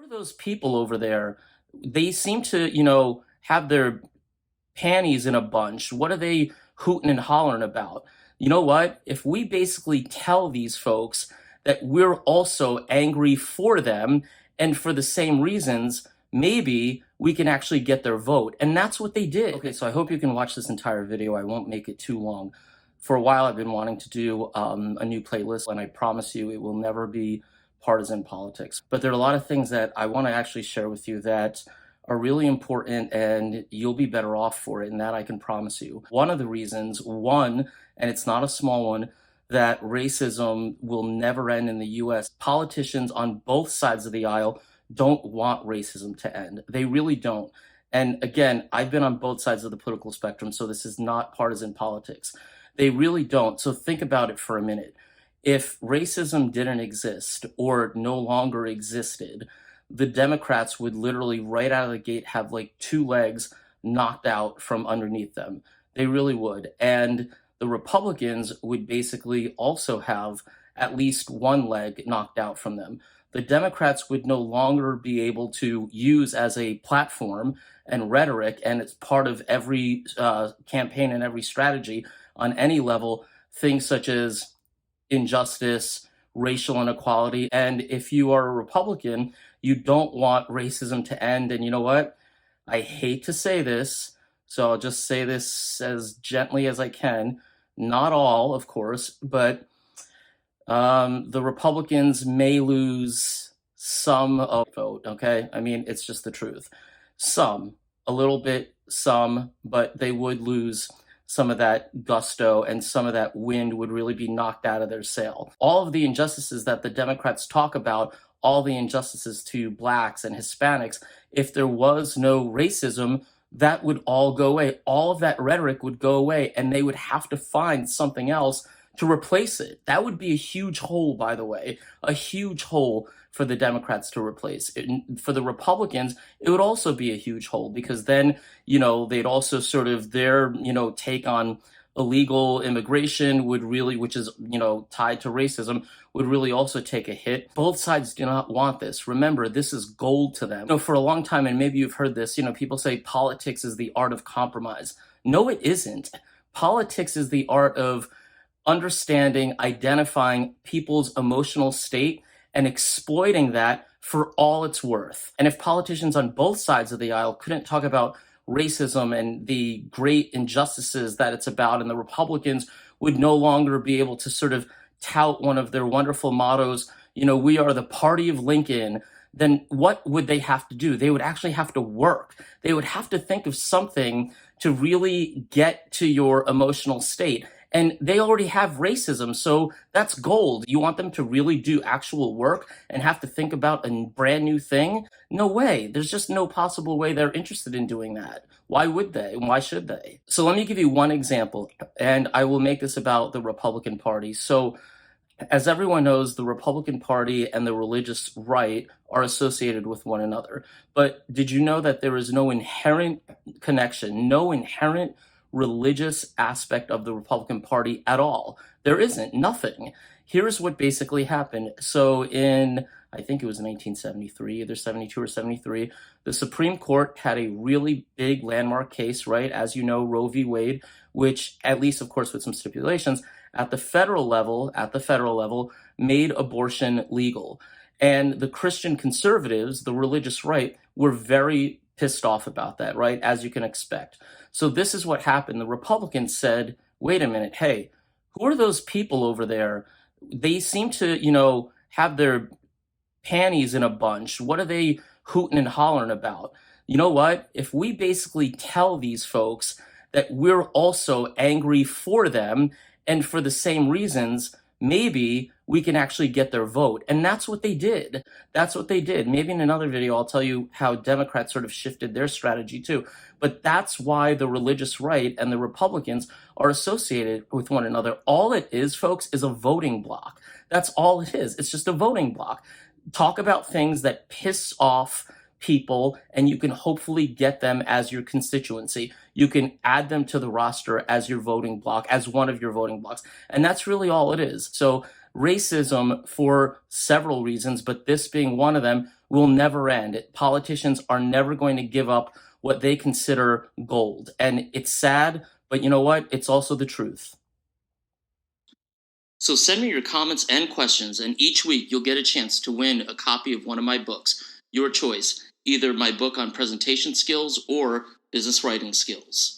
are those people over there? They seem to, have their panties in a bunch. What are they hooting and hollering about? You know what? If we basically tell these folks that we're also angry for them and for the same reasons, maybe we can actually get their vote. And that's what they did. Okay, so I hope you can watch this entire video. I won't make it too long. For a while, I've been wanting to do a new playlist, and I promise you it will never be partisan politics. But there are a lot of things that I want to actually share with you that are really important, and you'll be better off for it, and that I can promise you. One of the reasons, and it's not a small one, that racism will never end in the US. Politicians on both sides of the aisle don't want racism to end. They really don't. And again, I've been on both sides of the political spectrum, so this is not partisan politics. They really don't. So think about it for a minute. If racism didn't exist or no longer existed, the Democrats would literally right out of the gate have like two legs knocked out from underneath them. They really would. And the Republicans would basically also have at least one leg knocked out from them. The Democrats would no longer be able to use as a platform and rhetoric, and it's part of every campaign and every strategy on any level, things such as injustice, racial inequality. And if you are a Republican, you don't want racism to end. And you know what? I hate to say this, so I'll just say this as gently as I can. Not all, of course, but the Republicans may lose some of the vote, okay? I mean, it's just the truth. Some, a little bit, some, but they would lose some of that gusto, and some of that wind would really be knocked out of their sail. All of the injustices that the Democrats talk about, all the injustices to blacks and Hispanics, if there was no racism, that would all go away. All of that rhetoric would go away, and they would have to find something else to replace it. That would be a huge hole, by the way, a huge hole for the Democrats to replace. For the Republicans, it would also be a huge hole, because then, they'd also sort of their, take on illegal immigration would really, which is, tied to racism, would really also take a hit. Both sides do not want this. Remember, this is gold to them. For a long time, and maybe you've heard this, people say politics is the art of compromise. No, it isn't. Politics is the art of understanding, identifying people's emotional state and exploiting that for all it's worth. And if politicians on both sides of the aisle couldn't talk about racism and the great injustices that it's about, and the Republicans would no longer be able to sort of tout one of their wonderful mottos, we are the party of Lincoln, then what would they have to do? They would actually have to work. They would have to think of something to really get to your emotional state. And they already have racism, so that's gold. You want them to really do actual work and have to think about a brand new thing? No way. There's just no possible way they're interested in doing that. Why would they? And why should they? So let me give you one example, and I will make this about the Republican Party. So as everyone knows, the Republican Party and the religious right are associated with one another. But did you know that there is no inherent connection, no inherent religious aspect of the Republican Party at all? There isn't, nothing. Here's what basically happened. So I think it was 1973, either 72 or 73, the Supreme Court had a really big landmark case, right? As you know, Roe v. Wade, which, at least, of course, with some stipulations, at the federal level, made abortion legal. And the Christian conservatives, the religious right, were very pissed off about that, right? As you can expect. So this is what happened. The Republicans said, wait a minute, hey, who are those people over there? They seem to, have their panties in a bunch. What are they hooting and hollering about? You know what? If we basically tell these folks that we're also angry for them and for the same reasons, maybe we can actually get their vote. And that's what they did. That's what they did. Maybe in another video, I'll tell you how Democrats sort of shifted their strategy too. But that's why the religious right and the Republicans are associated with one another. All it is, folks, is a voting block. That's all it is. It's just a voting block. Talk about things that piss off people, and you can hopefully get them as your constituency. You can add them to the roster as your voting block, as one of your voting blocks. And that's really all it is. So racism, for several reasons, but this being one of them, will never end. Politicians are never going to give up what they consider gold. And it's sad, but you know what? It's also the truth. So send me your comments and questions, and each week you'll get a chance to win a copy of one of my books. Your choice, either my book on presentation skills or business writing skills.